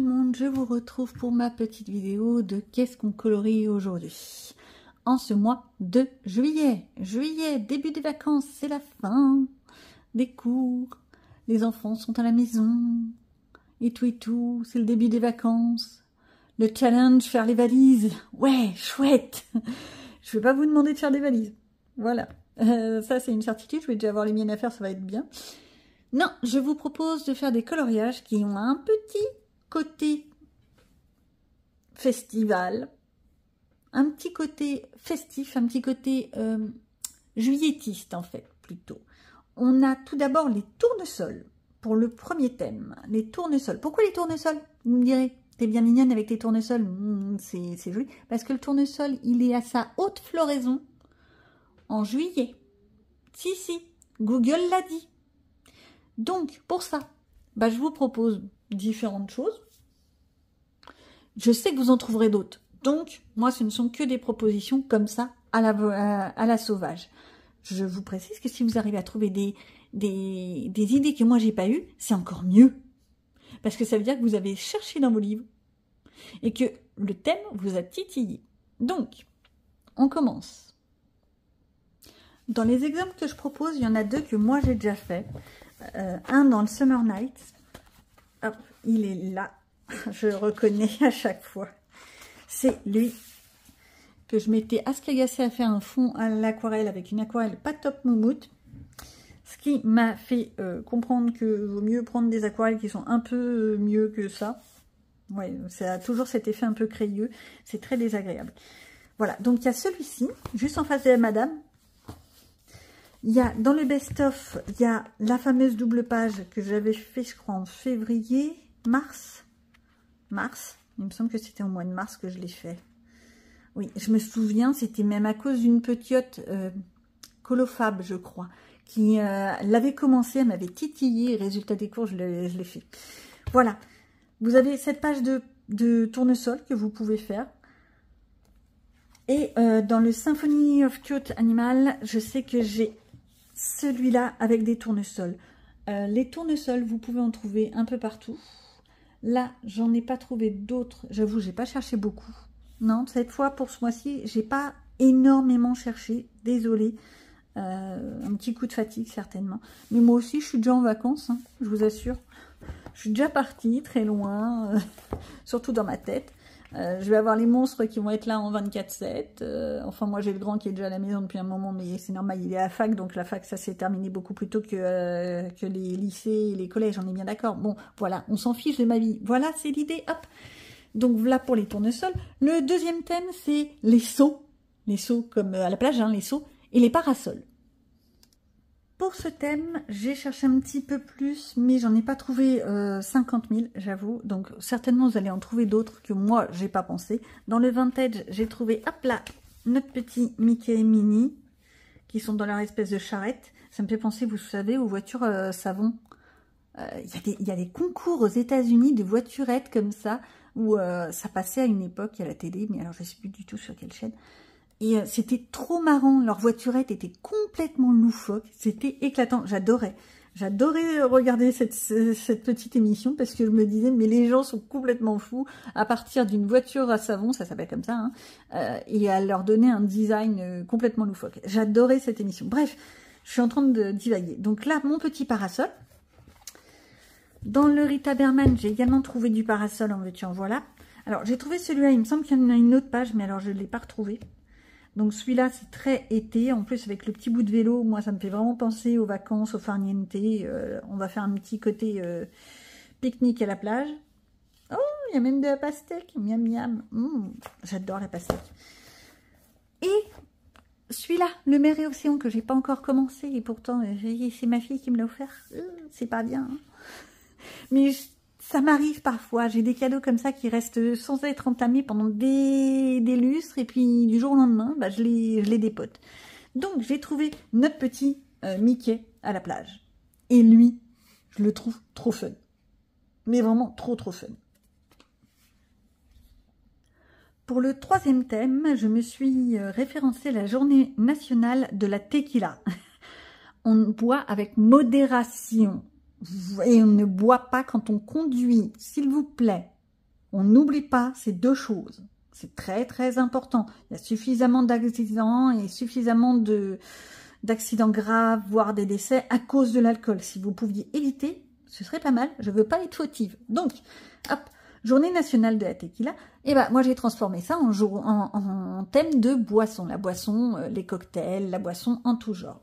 le monde, je vous retrouve pour ma petite vidéo de qu'est-ce qu'on colorie aujourd'hui. En ce mois de juillet. Juillet, début des vacances, c'est la fin des cours. Les enfants sont à la maison. Et tout, c'est le début des vacances. Le challenge, faire les valises. Ouais, chouette. Je vais pas vous demander de faire des valises. Voilà. Ça, c'est une certitude. Je vais déjà avoir les miennes à faire, ça va être bien. Non, je vous propose de faire des coloriages qui ont un petit côté festival, un petit côté festif, un petit côté juillettiste en fait, plutôt. On a tout d'abord les tournesols pour le premier thème. Les tournesols. Pourquoi les tournesols? Vous me direz, t'es bien mignonne avec les tournesols. C'est joli. Parce que le tournesol, il est à sa haute floraison en juillet. Si, Google l'a dit. Donc, pour ça, je vous propose différentes choses. Je sais que vous en trouverez d'autres. Donc, moi, ce ne sont que des propositions comme ça, à la sauvage. Je vous précise que si vous arrivez à trouver des idées que moi, j'ai pas eues, c'est encore mieux. Parce que ça veut dire que vous avez cherché dans vos livres et que le thème vous a titillé. Donc, on commence. Dans les exemples que je propose, il y en a deux que moi, j'ai déjà fait. Un dans le Summer Nights. Hop, il est là. Je le reconnais à chaque fois. C'est lui que je m'étais ascrégassé à faire un fond à l'aquarelle avec une aquarelle pas top moumoute. Ce qui m'a fait comprendre que vaut mieux prendre des aquarelles qui sont un peu mieux que ça. Ouais, ça a toujours cet effet un peu crayeux. C'est très désagréable. Voilà, donc il y a celui-ci, juste en face de la madame. Il y a, dans le best-of, il y a la fameuse double page que j'avais fait, je crois, en février, mars. Il me semble que c'était au mois de mars que je l'ai fait. Oui, je me souviens, c'était même à cause d'une petite Colofab, je crois, qui l'avait commencé, elle m'avait titillé, et résultat des cours, je l'ai fait. Voilà, vous avez cette page de tournesol que vous pouvez faire. Et dans le Symphony of Cute Animal, je sais que j'ai celui-là avec des tournesols. Les tournesols, vous pouvez en trouver un peu partout. Là, j'en ai pas trouvé d'autres. J'avoue, j'ai pas cherché beaucoup. Non, cette fois, pour ce mois-ci, j'ai pas énormément cherché. Désolée. Un petit coup de fatigue, certainement. Mais moi aussi, je suis déjà en vacances, hein, je vous assure. Je suis déjà partie, très loin, surtout dans ma tête. Je vais avoir les monstres qui vont être là en 24/7. Enfin, moi, j'ai le grand qui est déjà à la maison depuis un moment, mais c'est normal, il est à la fac. Donc, la fac, ça s'est terminé beaucoup plus tôt que les lycées et les collèges, on est bien d'accord. Bon, voilà, on s'en fiche de ma vie. Voilà, c'est l'idée, hop. Donc, voilà pour les tournesols. Le deuxième thème, c'est les seaux. Les seaux comme à la plage, hein, les seaux. Et les parasols. Pour ce thème, j'ai cherché un petit peu plus, mais j'en ai pas trouvé 50 000, j'avoue. Donc, certainement, vous allez en trouver d'autres que moi, j'ai pas pensé. Dans le vintage, j'ai trouvé, hop là, notre petit Mickey Mini, qui sont dans leur espèce de charrette. Ça me fait penser, vous savez, aux voitures savon. Il y a des concours aux États-Unis de voiturettes comme ça, où ça passait à une époque à la télé, mais alors je sais plus du tout sur quelle chaîne. Et c'était trop marrant, leur voiturette était complètement loufoque, c'était éclatant, j'adorais regarder cette petite émission parce que je me disais, mais les gens sont complètement fous à partir d'une voiture à savon, ça s'appelle comme ça, hein, et à leur donner un design complètement loufoque. J'adorais cette émission. Bref, je suis en train de divaguer. Donc là, mon petit parasol. Dans le Rita Berman, j'ai également trouvé du parasol, en veux-tu en voilà. Alors, j'ai trouvé celui-là, il me semble qu'il y en a une autre page, mais alors je ne l'ai pas retrouvé. Donc celui-là, c'est très été. En plus, avec le petit bout de vélo, moi, ça me fait vraiment penser aux vacances, au farniente. On va faire un petit côté pique-nique à la plage. Oh, il y a même de la pastèque. Miam, miam. J'adore la pastèque. Et celui-là, le mer et océan, que j'ai pas encore commencé. Et pourtant, c'est ma fille qui me l'a offert. C'est pas bien. Hein. Mais ça m'arrive parfois, j'ai des cadeaux comme ça qui restent sans être entamés pendant des lustres, et puis du jour au lendemain, je les dépote. Donc j'ai trouvé notre petit Mickey à la plage. Et lui, je le trouve trop fun. Mais vraiment trop fun. Pour le troisième thème, je me suis référencé la journée nationale de la tequila. On boit avec modération. Et on ne boit pas quand on conduit, s'il vous plaît. On n'oublie pas ces deux choses. C'est très très important. Il y a suffisamment d'accidents et suffisamment d'accidents graves, voire des décès à cause de l'alcool. Si vous pouviez éviter, ce serait pas mal. Je veux pas être fautive. Donc, hop, journée nationale de la tequila. Et ben moi j'ai transformé ça en thème de boisson. La boisson, les cocktails, la boisson en tout genre.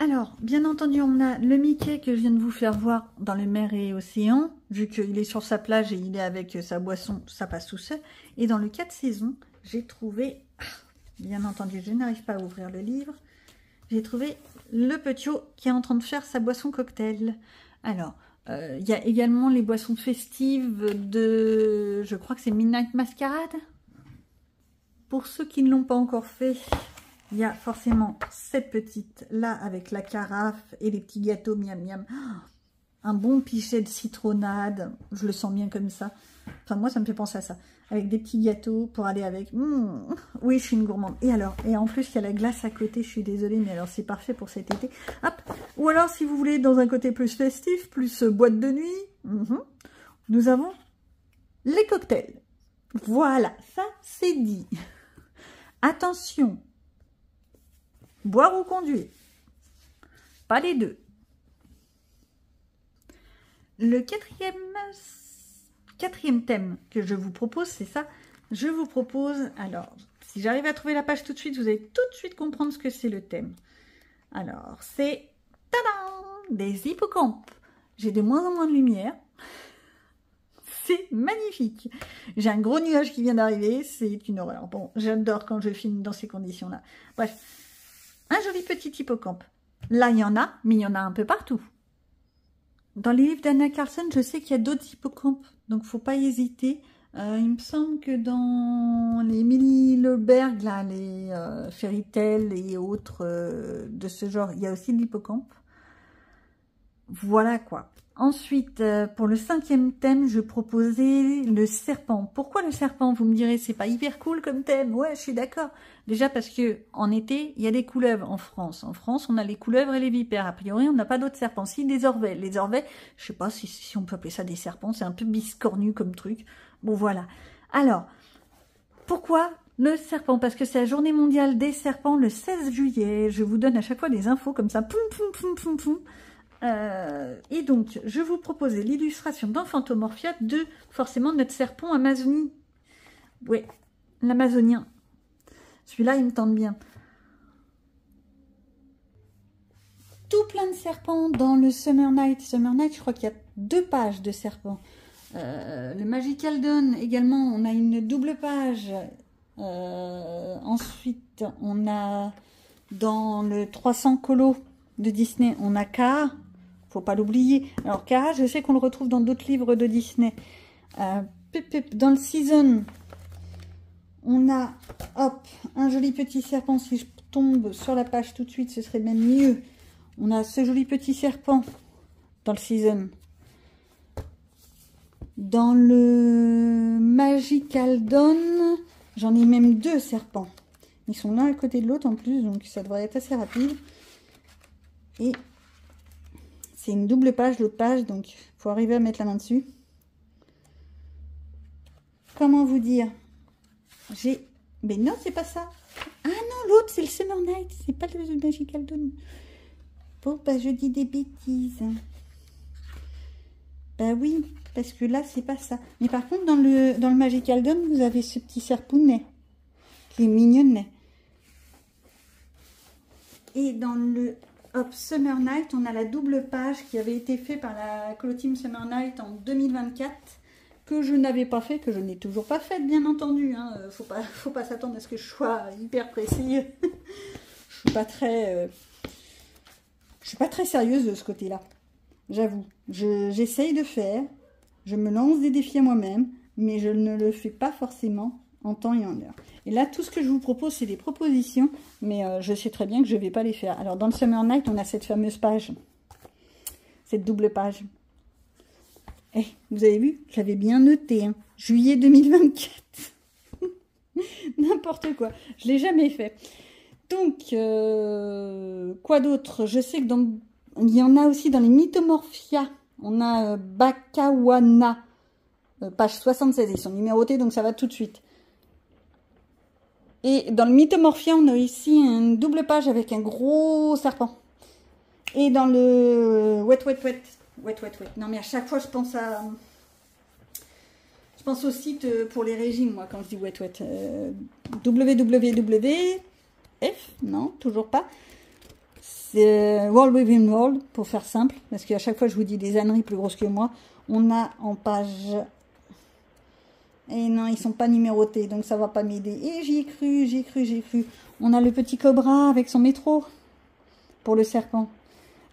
Alors, bien entendu, on a le Mickey que je viens de vous faire voir dans le mer et océan, vu qu'il est sur sa plage et il est avec sa boisson, ça passe tout seul. Et dans le 4 saisons, j'ai trouvé, bien entendu, je n'arrive pas à ouvrir le livre, j'ai trouvé le Petiot qui est en train de faire sa boisson cocktail. Alors, il y a également les boissons festives de, je crois que c'est Midnight Masquerade. Pour ceux qui ne l'ont pas encore fait, il y a forcément cette petite là avec la carafe et les petits gâteaux miam miam. Un bon pichet de citronnade, je le sens bien comme ça. Enfin moi ça me fait penser à ça. Avec des petits gâteaux pour aller avec. Oui je suis une gourmande. Et alors, et en plus il y a la glace à côté, je suis désolée mais alors c'est parfait pour cet été. Hop. Ou alors si vous voulez dans un côté plus festif, plus boîte de nuit, nous avons les cocktails. Voilà, ça c'est dit. Attention. Boire ou conduire. Pas les deux. Le quatrième thème que je vous propose, c'est ça. Je vous propose, alors, si j'arrive à trouver la page tout de suite, vous allez tout de suite comprendre ce que c'est le thème. Alors, c'est, tadam, des hippocampes. J'ai de moins en moins de lumière. C'est magnifique. J'ai un gros nuage qui vient d'arriver, c'est une horreur. Bon, j'adore quand je filme dans ces conditions-là. Bref. Un joli petit hippocampe. Là, il y en a, mais il y en a un peu partout. Dans les livres d'Anna Carlson, je sais qu'il y a d'autres hippocampes, donc il ne faut pas hésiter. Il me semble que dans les Emily Lerberg, là, les Fairy Tail et autres de ce genre, il y a aussi de l'hippocampe. Voilà quoi. Ensuite, pour le 5e thème, je proposais le serpent. Pourquoi le serpent? Vous me direz, c'est pas hyper cool comme thème. Ouais, je suis d'accord. Déjà parce que en été, il y a des couleuvres en France. En France, on a les couleuvres et les vipères. A priori, on n'a pas d'autres serpents. Si, des orvets. Les orvets, je sais pas si on peut appeler ça des serpents. C'est un peu biscornu comme truc. Bon, voilà. Alors, pourquoi le serpent? Parce que c'est la journée mondiale des serpents le 16 juillet. Je vous donne à chaque fois des infos comme ça. Poum, poum, poum, poum, poum. Et donc, je vous proposais l'illustration d'Enfantomorphia de, forcément, notre serpent Amazonie. Oui, l'Amazonien. Celui-là, il me tente bien. Tout plein de serpents dans le Summer Night. Summer Night, je crois qu'il y a 2 pages de serpents. Le Magical Dawn, également, on a une double page. Ensuite, on a, dans le 300 colos de Disney, on a Kaa. Faut pas l'oublier. Alors Kaa, je sais qu'on le retrouve dans d'autres livres de Disney. Dans le Season, on a, hop, un joli petit serpent. Si je tombe sur la page tout de suite, ce serait même mieux. On a ce joli petit serpent dans le Season. Dans le Magical Dawn, j'en ai même 2 serpents. Ils sont l'un à côté de l'autre en plus, donc ça devrait être assez rapide. Et c'est une double page, l'autre page, donc il faut arriver à mettre la main dessus. Comment vous dire? Mais non, c'est pas ça. Ah non, l'autre, c'est le Summer Night, c'est pas le Magical Dawn. Bon, bah je dis des bêtises. Bah oui, parce que là, c'est pas ça. Mais par contre, dans le Magical Dawn, vous avez ce petit serpounet, qui est mignonnet. Et dans le Summer Night, on a la double page qui avait été faite par la Colo Team Summer Night en 2024, que je n'avais pas fait, que je n'ai toujours pas faite, bien entendu. Hein. Faut pas s'attendre à ce que je sois hyper précis. Je suis pas très sérieuse de ce côté-là. J'avoue. J'essaye de faire. Je me lance des défis à moi-même, mais je ne le fais pas forcément en temps et en heure. Et là, tout ce que je vous propose, c'est des propositions, mais je sais très bien que je ne vais pas les faire. Alors, dans le Summer Night, on a cette fameuse page, cette double page. Eh, vous avez vu, j'avais bien noté, hein, juillet 2024. N'importe quoi, je ne l'ai jamais fait. Donc, quoi d'autre? Je sais que il y en a aussi dans les Mythomorphia. On a Bakawana. page 76, ils sont numérotés, donc ça va tout de suite. Et dans le Mythomorphia, on a ici une double page avec un gros serpent. Et dans le Wet. Non, mais à chaque fois, je pense au site pour les régimes, moi, quand je dis Wet. www.f, non, toujours pas. C'est World Within World, pour faire simple, parce qu'à chaque fois, je vous dis des âneries plus grosses que moi. On a en page... Et non, ils sont pas numérotés, donc ça va pas m'aider. Et j'y ai cru. On a le petit cobra avec son métro, pour le serpent.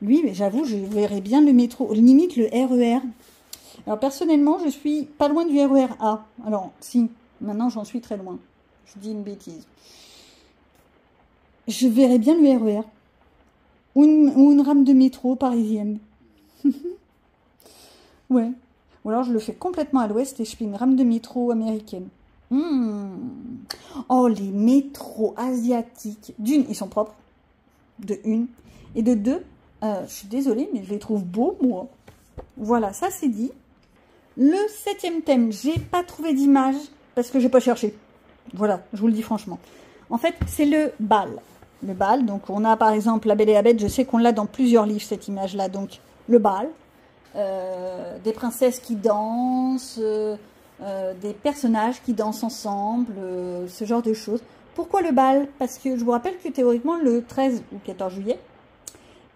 Lui, mais j'avoue, je verrais bien le métro, limite le RER. Alors personnellement, je suis pas loin du RER A. Alors, si, maintenant j'en suis très loin. Je dis une bêtise. Je verrais bien le RER. Ou une rame de métro parisienne. Ouais. Ou alors je le fais complètement à l'ouest et je fais une rame de métro américaine. Oh, les métros asiatiques. D'une, ils sont propres. De une. Et de deux, je suis désolée, mais je les trouve beaux, moi. Voilà, ça c'est dit. Le 7e thème, j'ai pas trouvé d'image parce que j'ai pas cherché. Voilà, je vous le dis franchement. En fait, c'est le bal. Le bal, donc on a par exemple La Belle et la Bête, je sais qu'on l'a dans plusieurs livres cette image-là, donc le bal. Des princesses qui dansent, des personnages qui dansent ensemble, ce genre de choses. Pourquoi le bal? Parce que je vous rappelle que théoriquement le 13 ou 14 juillet,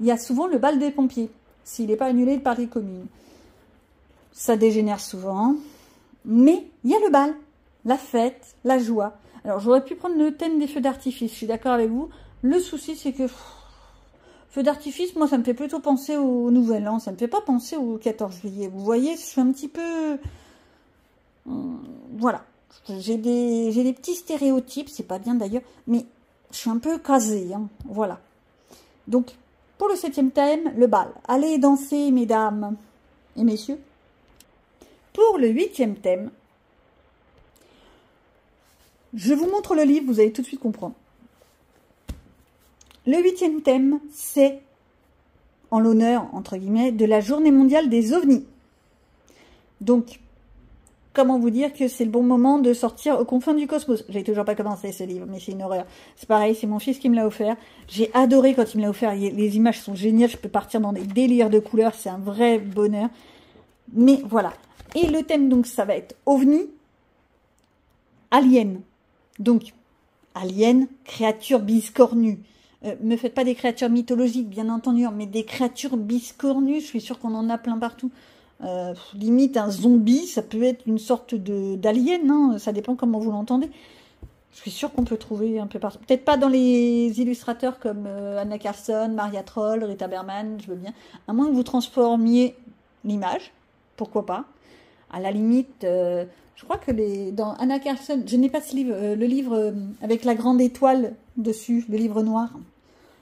il y a souvent le bal des pompiers, s'il n'est pas annulé par les communes. Ça dégénère souvent, mais il y a le bal, la fête, la joie. Alors j'aurais pu prendre le thème des feux d'artifice, je suis d'accord avec vous. Le souci c'est que feux d'artifice, moi ça me fait plutôt penser au Nouvel An, ça me fait pas penser au 14 juillet. Vous voyez, je suis un petit peu... voilà, j'ai des petits stéréotypes, c'est pas bien d'ailleurs, mais je suis un peu casée, hein, voilà. Donc, pour le 7e thème, le bal. Allez danser, mesdames et messieurs. Pour le 8e thème, je vous montre le livre, vous allez tout de suite comprendre. Le 8e thème, c'est en l'honneur, entre guillemets, de la journée mondiale des ovnis. Donc, comment vous dire que c'est le bon moment de sortir aux confins du cosmos. J'ai toujours pas commencé ce livre, mais c'est une horreur. C'est pareil, c'est mon fils qui me l'a offert. J'ai adoré quand il me l'a offert. Les images sont géniales, je peux partir dans des délires de couleurs, c'est un vrai bonheur. Mais voilà. Et le thème, donc, ça va être ovni, alien. Donc, alien, créature biscornue. Me faites pas des créatures mythologiques, bien entendu, mais des créatures biscornues, je suis sûre qu'on en a plein partout. Limite un zombie, ça peut être une sorte d'alien, hein, ça dépend comment vous l'entendez. Je suis sûre qu'on peut trouver un peu partout. Peut-être pas dans les illustrateurs comme Anna Carlson, Maria Troll, Rita Berman, je veux bien. À moins que vous transformiez l'image, pourquoi pas. À la limite, je crois que dans Anna Carlson, je n'ai pas ce livre, le livre avec la grande étoile dessus, le livre noir,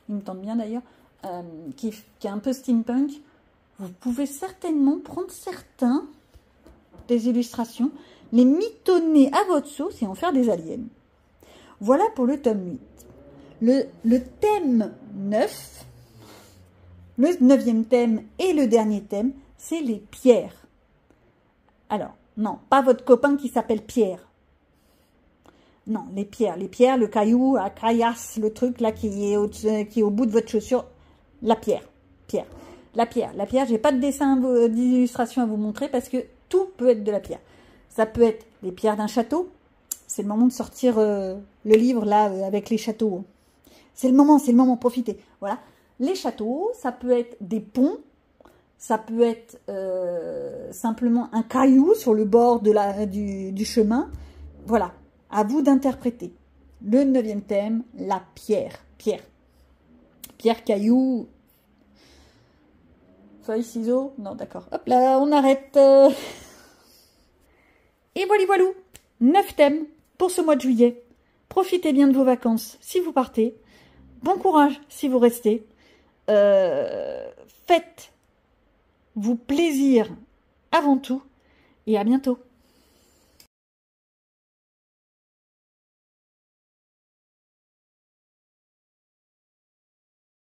il me tente bien d'ailleurs, qui est un peu steampunk. Vous pouvez certainement prendre certains des illustrations, les mitonner à votre sauce et en faire des aliens. Voilà pour le tome 8. Le thème 9, le 9e thème et le dernier thème, c'est les pierres. Alors, non, pas votre copain qui s'appelle Pierre. Non, les pierres, le caillou, la caillasse, le truc là qui est au bout de votre chaussure, la pierre. La pierre, j'ai pas de dessin d'illustration à vous montrer parce que tout peut être de la pierre. Ça peut être les pierres d'un château. C'est le moment de sortir le livre là avec les châteaux. C'est le moment, profitez. Voilà. Les châteaux, ça peut être des ponts, ça peut être simplement un caillou sur le bord du chemin. Voilà, à vous d'interpréter. Le 9e thème, la pierre. Pierre, caillou... Feuille, ciseaux, non, d'accord. Hop là, on arrête. Et voilà, 9 thèmes pour ce mois de juillet. Profitez bien de vos vacances si vous partez. Bon courage si vous restez. Faites-vous plaisir avant tout. Et à bientôt.